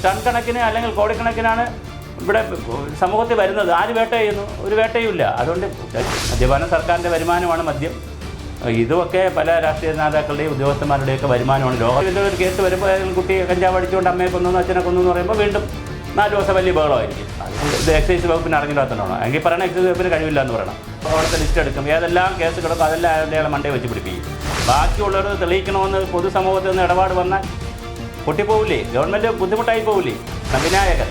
Ton കണക്കിന് അല്ലെങ്കിൽ കോടിക്കണക്കിനാണ് ഇവിടെ സമൂഹത്തിൽ വരുന്നത്. ആര് വേട്ട ചെയ്യുന്നു? ഒരു വേട്ടയുമില്ല. അതുകൊണ്ട് മദ്യപാനം സർക്കാരിൻ്റെ വരുമാനമാണ് മദ്യം. ഇതുമൊക്കെ പല രാഷ്ട്രീയ നേതാക്കളുടെയും ഉദ്യോഗസ്ഥന്മാരുടെയൊക്കെ വരുമാനമാണ്. ലോകത്തിൻ്റെ ഒരു കേസ് വരുമ്പോൾ കുട്ടി കഞ്ചാവ് അടിച്ചുകൊണ്ട് അമ്മയെ കൊന്നു അച്ഛനെ കൊന്നു എന്ന് പറയുമ്പോൾ വീണ്ടും 4 ദിവസം വലിയ ബഹളമായിരിക്കും. ഇത് എക്സൈസ് വകുപ്പിന് അറിഞ്ഞില്ലാത്തതാണോ? എങ്കിൽ പറയണം എക്സൈസ് വകുപ്പിന് കഴിവില്ല എന്ന് പറയണം. അവിടുത്തെ ലിസ്റ്റ് എടുക്കും, ഏതെല്ലാം കേസ് കിടക്കും അതെല്ലാം അയാളെ മണ്ടേ വെച്ച് പിടിപ്പിക്കും. ബാക്കിയുള്ളവർ തെളിയിക്കണമെന്ന് പൊതുസമൂഹത്തിൽ നിന്ന് ഇടപാട് വന്നാൽ പൊട്ടിപ്പോവില്ലേ? ഗവൺമെൻറ് ബുദ്ധിമുട്ടായി പോവില്ലേ? വിനായകൻ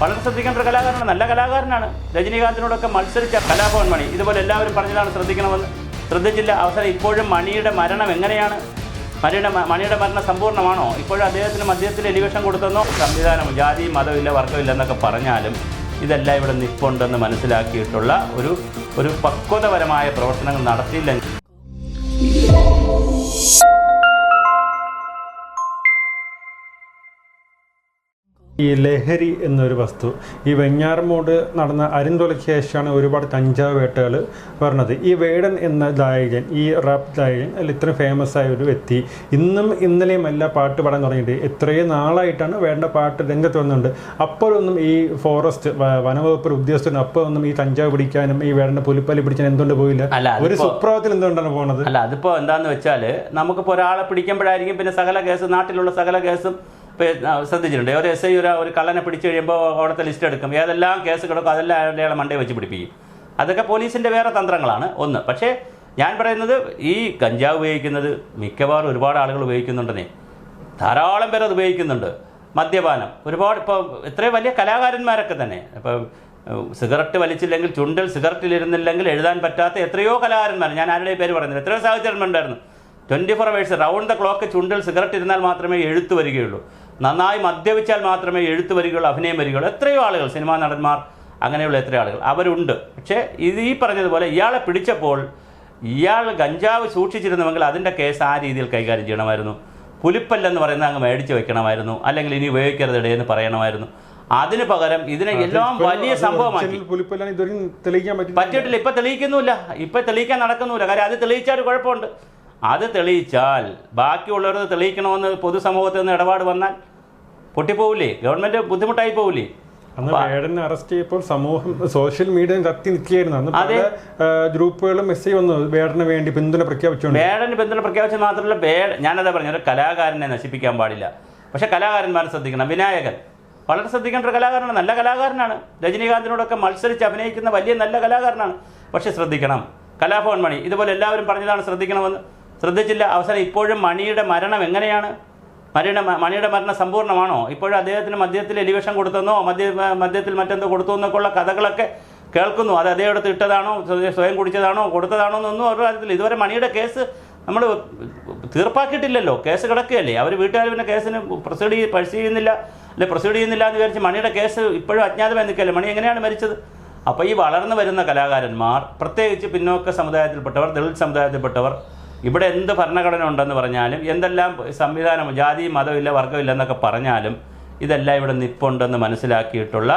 വളരെ ശ്രദ്ധിക്കേണ്ട ഒരു കലാകാരനാണ്, നല്ല കലാകാരനാണ്. രജനീകാന്തിനോടൊക്കെ മത്സരിച്ച കലാഭവൻ മണി ഇതുപോലെ എല്ലാവരും പറഞ്ഞതാണ് ശ്രദ്ധിക്കണമെന്ന്. ശ്രദ്ധിച്ചില്ല. അവസാനം ഇപ്പോഴും മണിയുടെ മരണം എങ്ങനെയാണ്? മണിയുടെ മരണം സമ്പൂർണ്ണമാണോ? ഇപ്പോഴും അദ്ദേഹത്തിന് മദ്യത്തിൽ എലിവേഷൻ കൊടുത്തെന്നോ? സംവിധാനം ജാതി മതമില്ല വർഗമില്ല എന്നൊക്കെ പറഞ്ഞാലും ഇതെല്ലാം ഇവിടെ നിൽപ്പുണ്ടെന്ന് മനസ്സിലാക്കിയിട്ടുള്ള ഒരു പക്വതപരമായ പ്രവർത്തനങ്ങൾ നടത്തിയില്ലെങ്കിൽ ഈ ലഹരി എന്നൊരു വസ്തു ഈ വെഞ്ഞാറമൂട് നടന്ന അരിന്തൊലയ്ക്ക് ശേഷമാണ് ഒരുപാട് കഞ്ചാവ് വേട്ടകൾ പറഞ്ഞത്. ഈ വേടൻ എന്ന ഗായകൻ, ഈ റാപ്പ് ഗായകൻ അല്ല ഇത്രയും ഫേമസ് ആയ ഒരു വ്യക്തി ഇന്നും ഇന്നലെയും എല്ലാം പാട്ട് പാടാൻ തുടങ്ങിയിട്ട് എത്രയും നാളായിട്ടാണ് വേണ്ട പാട്ട് രംഗത്ത് വന്നിട്ടുണ്ട്. അപ്പോഴൊന്നും ഈ ഫോറസ്റ്റ് വനവകുപ്പ് ഉദ്യോഗസ്ഥരും അപ്പോഴൊന്നും ഈ കഞ്ചാവ് പിടിക്കാനും ഈ വേടൻ്റെ പുലിപ്പല്ലി പിടിക്കാൻ എന്തുകൊണ്ട് പോയില്ല? ഒരു സുപ്രഭാതത്തിൽ എന്തുകൊണ്ടാണ് പോകുന്നത്? അല്ല, അതിപ്പോൾ എന്താണെന്ന് വെച്ചാൽ നമുക്കിപ്പോൾ ഒരാളെ പിടിക്കുമ്പോഴായിരിക്കും പിന്നെ സകല കേസും നാട്ടിലുള്ള സകല കേസും ശ്രദ്ധിച്ചിട്ടുണ്ട്. ഒരു എസ് ഐ ഒരു കള്ളനെ പിടിച്ചു കഴിയുമ്പോൾ അവിടുത്തെ ലിസ്റ്റ് എടുക്കും, ഏതെല്ലാം കേസ് കിടക്കും അതെല്ലാം അയാളെ മണ്ടേ വെച്ച് പിടിപ്പിക്കും. അതൊക്കെ പോലീസിൻ്റെ വേറെ തന്ത്രങ്ങളാണ് ഒന്ന്. പക്ഷേ ഞാൻ പറയുന്നത് ഈ കഞ്ചാവ് ഉപയോഗിക്കുന്നത് മിക്കവാറും ഒരുപാട് ആളുകൾ ഉപയോഗിക്കുന്നുണ്ടെന്നേ, ധാരാളം പേർ അത് ഉപയോഗിക്കുന്നുണ്ട്. മദ്യപാനം ഒരുപാട്, ഇപ്പോൾ എത്രയും വലിയ കലാകാരന്മാരൊക്കെ തന്നെ, ഇപ്പോൾ സിഗരറ്റ് വലിച്ചില്ലെങ്കിൽ ചുണ്ടിൽ സിഗരറ്റിലിരുന്നില്ലെങ്കിൽ എഴുതാൻ പറ്റാത്ത എത്രയോ കലാകാരന്മാർ, ഞാൻ ആരുടെയും പേര് പറയുന്നില്ല, എത്രയോ സാഹചര്യമുണ്ടായിരുന്നു. 24 hours റൗണ്ട് ദ ക്ലോക്ക് ചുണ്ടിൽ സിഗരറ്റ് ഇരുന്നാൽ മാത്രമേ എഴുത്ത് വരികയുള്ളൂ, നന്നായി മദ്യപിച്ചാൽ മാത്രമേ എഴുത്ത് വരികയുള്ളൂ, അഭിനയം വരികയുള്ളൂ. എത്രയോ ആളുകൾ, സിനിമാ നടന്മാർ, അങ്ങനെയുള്ള എത്രയോ ആളുകൾ അവരുണ്ട്. പക്ഷേ ഇത് ഈ പറഞ്ഞതുപോലെ ഇയാളെ പിടിച്ചപ്പോൾ ഇയാൾ കഞ്ചാവ് സൂക്ഷിച്ചിരുന്നുവെങ്കിൽ അതിൻ്റെ കേസ് ആ രീതിയിൽ കൈകാര്യം ചെയ്യണമായിരുന്നു. പുലിപ്പല്ലെന്ന് പറയുന്നത് അങ്ങ് മേടിച്ച് വെക്കണമായിരുന്നു, അല്ലെങ്കിൽ ഇനി ഉപയോഗിക്കരുത് എന്ന് പറയണമായിരുന്നു. അതിന് പകരം ഇതിനെ എല്ലാം വലിയ സംഭവമാക്കി പറ്റിയിട്ടില്ല. ഇപ്പം തെളിയിക്കുന്നുമില്ല, ഇപ്പം തെളിയിക്കാൻ നടക്കുന്നുമില്ല. കാര്യം അത് തെളിയിച്ചാൽ ഒരു കുഴപ്പമുണ്ട്. അത് തെളിയിച്ചാൽ ബാക്കിയുള്ളവർ തെളിയിക്കണമെന്ന് പൊതുസമൂഹത്തിൽ നിന്ന് ഇടപാട് വന്നാൽ പൊട്ടിപ്പോവില്ലേ? ഗവൺമെൻറ് ബുദ്ധിമുട്ടായി പോവില്ലേ? അന്ന് വേടനെ അറസ്റ്റ് ചെയ്യപ്പോൾ സമൂഹം സോഷ്യൽ മീഡിയ കത്തി നിൽക്കുകയായിരുന്നു. അന്ന് പല ഗ്രൂപ്പുകളും മെസ്സേജ് വന്നു വേടന് വേണ്ടി പിന്തുണ പ്രഖ്യാപിച്ചുകൊണ്ട്. വേടന് പിന്തുണ പ്രഖ്യാപിച്ചത് മാത്രമല്ല, ഞാനതാ പറഞ്ഞു, ഒരു കലാകാരനെ നശിപ്പിക്കാൻ പാടില്ല. പക്ഷേ കലാകാരന്മാരെ ശ്രദ്ധിക്കണം. വിനായകൻ വളരെ ശ്രദ്ധിക്കേണ്ട ഒരു കലാകാരനാണ്, നല്ല കലാകാരനാണ്. രജനീകാന്തിനോടൊക്കെ മത്സരിച്ച് അഭിനയിക്കുന്ന വലിയ നല്ല കലാകാരനാണ്. പക്ഷെ ശ്രദ്ധിക്കണം. കലാഭവൻ മണി ഇതുപോലെ എല്ലാവരും പറഞ്ഞതാണ് ശ്രദ്ധിക്കണമെന്ന്. ശ്രദ്ധിച്ചില്ല. അവസാനം ഇപ്പോഴും മണിയുടെ മരണം എങ്ങനെയാണ്? മണിയുടെ മരണം സമ്പൂർണ്ണമാണോ? ഇപ്പോഴും അദ്ദേഹത്തിന് മദ്യത്തിൽ എലിവേഷൻ കൊടുത്തെന്നോ മദ്യത്തിൽ മറ്റെന്തോ കൊടുത്തു എന്നൊക്കെ ഉള്ള കഥകളൊക്കെ കേൾക്കുന്നു. അത് അദ്ദേഹത്തെ ഇട്ടതാണോ, സ്വയം കുടിച്ചതാണോ, കൊടുത്തതാണോ എന്നൊന്നും ഒരു കാര്യത്തില്ല. ഇതുവരെ മണിയുടെ കേസ് നമ്മൾ തീർപ്പാക്കിയിട്ടില്ലല്ലോ, കേസ് കിടക്കുകയല്ലേ. അവർ വീട്ടുകാർ പിന്നെ കേസിന് പ്രൊസീഡ് ചെയ്യുന്നില്ല എന്ന് വിചാരിച്ച് മണിയുടെ കേസ് ഇപ്പോഴും അജ്ഞാതമായി നിൽക്കുകയല്ലേ. മണി എങ്ങനെയാണ് മരിച്ചത്? അപ്പോൾ ഈ വളർന്നു വരുന്ന കലാകാരന്മാർ, പ്രത്യേകിച്ച് പിന്നോക്ക സമുദായത്തിൽപ്പെട്ടവർ, ദളിത് സമുദായത്തിൽപ്പെട്ടവർ, ഇവിടെ എന്ത് ഭരണഘടന ഉണ്ടെന്ന് പറഞ്ഞാലും എന്തെല്ലാം സംവിധാനം ജാതി മതമില്ല വർഗമില്ല എന്നൊക്കെ പറഞ്ഞാലും ഇതെല്ലാം ഇവിടെ നിൽപ്പുണ്ടെന്ന് മനസ്സിലാക്കിയിട്ടുള്ള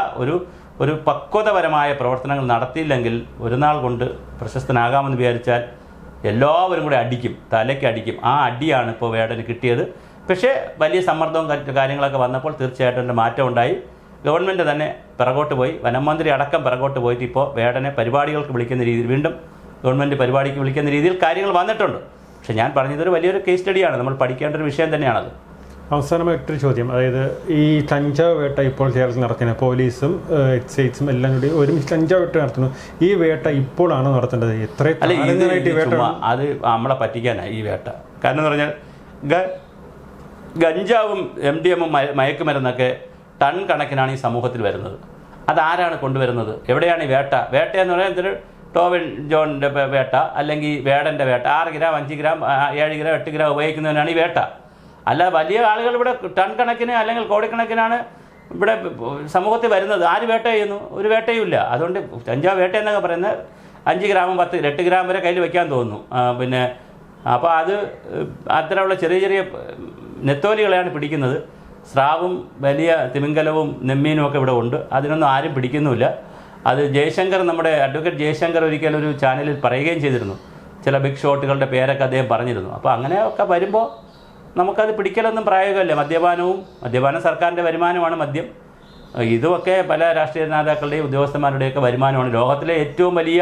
ഒരു പക്വതപരമായ പ്രവർത്തനങ്ങൾ നടത്തിയില്ലെങ്കിൽ ഒരു നാൾ കൊണ്ട് പ്രശസ്തനാകാമെന്ന് വിചാരിച്ചാൽ എല്ലാവരും കൂടെ അടിക്കും, തലയ്ക്ക് അടിക്കും. ആ അടിയാണ് ഇപ്പോൾ വേടന് കിട്ടിയത്. പക്ഷേ വലിയ സമ്മർദ്ദവും കാര്യങ്ങളൊക്കെ വന്നപ്പോൾ തീർച്ചയായിട്ടും എൻ്റെ മാറ്റം ഉണ്ടായി. ഗവൺമെൻറ് തന്നെ പിറകോട്ട് പോയി, വനം മന്ത്രി അടക്കം പിറകോട്ട് പോയിട്ട് ഇപ്പോൾ വേടനെ പരിപാടികൾക്ക് വിളിക്കുന്ന രീതിയിൽ, വീണ്ടും ഗവൺമെൻറ് പരിപാടിക്ക് വിളിക്കുന്ന രീതിയിൽ കാര്യങ്ങൾ വന്നിട്ടുണ്ട്. പക്ഷേ ഞാൻ പറഞ്ഞതൊരു വലിയൊരു കേസ് സ്റ്റഡിയാണ്, നമ്മൾ പഠിക്കേണ്ട ഒരു വിഷയം തന്നെയാണത്. അവസാനമായിട്ടൊരു ചോദ്യം, അതായത് ഈ കഞ്ചാവ് വേട്ട ഇപ്പോൾ കേരളത്തിൽ നടത്തുന്ന പോലീസും എക്സൈസും എല്ലാം കൂടി ഒരുമിച്ച് കഞ്ചാവ് വേട്ട നടത്തുന്നു. ഈ വേട്ട ഇപ്പോഴാണ് നടത്തേണ്ടത്? അത് നമ്മളെ പറ്റിക്കാനാണ് ഈ വേട്ട. കാരണം എന്ന് പറഞ്ഞാൽ ഗഞ്ചാവും MDMA മയക്കുമരുന്നൊക്കെ ടൺ കണക്കിനാണ് ഈ സമൂഹത്തിൽ വരുന്നത്. അതാരാണ് കൊണ്ടുവരുന്നത്? എവിടെയാണ് ഈ വേട്ട? വേട്ടയെന്ന് പറഞ്ഞാൽ എന്തൊരു ടോവിൻ ജോണിൻ്റെ വേട്ട, അല്ലെങ്കിൽ വേടൻ്റെ വേട്ട. 6 ഗ്രാം 5 ഗ്രാം 7 ഗ്രാം 8 ഗ്രാം ഉപയോഗിക്കുന്നതിനാണ് ഈ വേട്ട. അല്ല, വലിയ ആളുകൾ ഇവിടെ ടൺ കണക്കിന് അല്ലെങ്കിൽ കോടിക്കണക്കിനാണ് ഇവിടെ സമൂഹത്തിൽ വരുന്നത്. ആര് വേട്ട ചെയ്യുന്നു? ഒരു വേട്ടയുമില്ല. അതുകൊണ്ട് കഞ്ചാവ് വേട്ട എന്നൊക്കെ പറയുന്നത് 5 ഗ്രാമും 10 8 ഗ്രാം വരെ കയ്യിൽ വയ്ക്കാൻ തോന്നുന്നു. പിന്നെ അപ്പോൾ അത് അത്തരമുള്ള ചെറിയ നെത്തോലികളെയാണ് പിടിക്കുന്നത്. സ്രാവും വലിയ തിമിംഗലവും നെമ്മീനും ഒക്കെ ഇവിടെ ഉണ്ട്. അതിനൊന്നും ആരും പിടിക്കുന്നുമില്ല. അത് ജയശങ്കർ, നമ്മുടെ അഡ്വക്കേറ്റ് ജയശങ്കർ ഒരിക്കലും ഒരു ചാനലിൽ പറയുകയും ചെയ്തിരുന്നു. ചില ബിഗ് ഷോട്ടുകളുടെ പേരൊക്കെ അദ്ദേഹം പറഞ്ഞിരുന്നു. അപ്പോൾ അങ്ങനെയൊക്കെ വരുമ്പോൾ നമുക്കത് പിടിക്കലൊന്നും പ്രായോഗികമല്ല. മദ്യപാനം സർക്കാരിൻ്റെ വരുമാനമാണ് മദ്യം. ഇതുമൊക്കെ പല രാഷ്ട്രീയ നേതാക്കളുടെയും ഉദ്യോഗസ്ഥന്മാരുടെയൊക്കെ വരുമാനമാണ്. ലോകത്തിലെ ഏറ്റവും വലിയ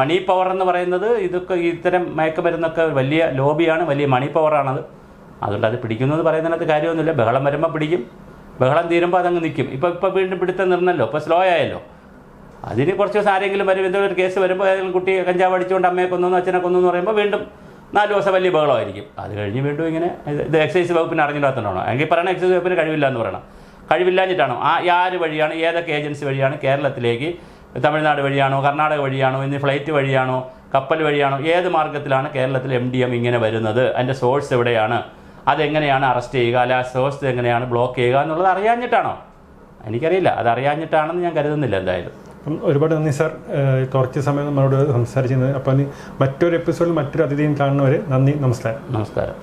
മണി പവർ എന്ന് പറയുന്നത് ഇതൊക്കെ ഇത്തരം മയക്കുമരുന്നൊക്കെ വലിയ ലോബിയാണ്, വലിയ മണി പവറാണത്. അതുകൊണ്ട് അത് പിടിക്കുന്നത് പറയുന്നതിനകത്ത് കാര്യമൊന്നുമില്ല. ബഹളം വരുമ്പോൾ പിടിക്കും, ബഹളം തീരുമ്പോൾ അതങ്ങ് നിൽക്കും. ഇപ്പോൾ വീണ്ടും പിടുത്തം നിർന്നല്ലോ, ഇപ്പോൾ സ്ലോ ആയല്ലോ. അതിന് കുറച്ച് ദിവസം ആരെങ്കിലും വരും, എന്തെങ്കിലും ഒരു കേസ് വരുമ്പോൾ ഏതെങ്കിലും കുട്ടി കഞ്ചാവ് അടിച്ചുകൊണ്ട് അമ്മയെ കൊന്നു അച്ഛനെ കൊന്നു എന്ന് പറയുമ്പോൾ വീണ്ടും 4 ദിവസം വലിയ ബഹളമായിരിക്കും. അത് കഴിഞ്ഞ് വീണ്ടും ഇങ്ങനെ ഇത് എക്സൈസ് വകുപ്പിന് അറിഞ്ഞിടാത്തതാണോ? എങ്കിൽ പറയണം എക്സൈസ് വകുപ്പിന് കഴിവില്ല എന്ന് പറയണം. കഴിവില്ലാഞ്ഞിട്ടാണോ? ആര് വഴിയാണ്, ഏതൊക്കെ ഏജൻസി വഴിയാണ് കേരളത്തിലേക്ക്, തമിഴ്നാട് വഴിയാണോ, കർണാടക വഴിയാണോ, ഇനി ഫ്ലൈറ്റ് വഴിയാണോ, കപ്പൽ വഴിയാണോ, ഏത് മാർഗ്ഗത്തിലാണ് കേരളത്തിൽ MDM ഇങ്ങനെ വരുന്നത്? അതിൻ്റെ സോഴ്സ് എവിടെയാണ്? അതെങ്ങനെയാണ് അറസ്റ്റ് ചെയ്യുക, അല്ല സോഴ്സ് എങ്ങനെയാണ് ബ്ലോക്ക് ചെയ്യുക എന്നുള്ളത് അറിയാഞ്ഞിട്ടാണോ? എനിക്കറിയില്ല. അത് അറിയാഞ്ഞിട്ടാണെന്ന് ഞാൻ കരുതുന്നില്ല എന്തായാലും. ഒരുപാട് നന്ദി സാർ, കുറച്ച് സമയം നമ്മളോട് സംസാരിച്ചത്. അപ്പം മറ്റൊരു എപ്പിസോഡിൽ മറ്റൊരു അതിഥിയും കാണുന്നവരെ നന്ദി, നമസ്കാരം. നമസ്കാരം.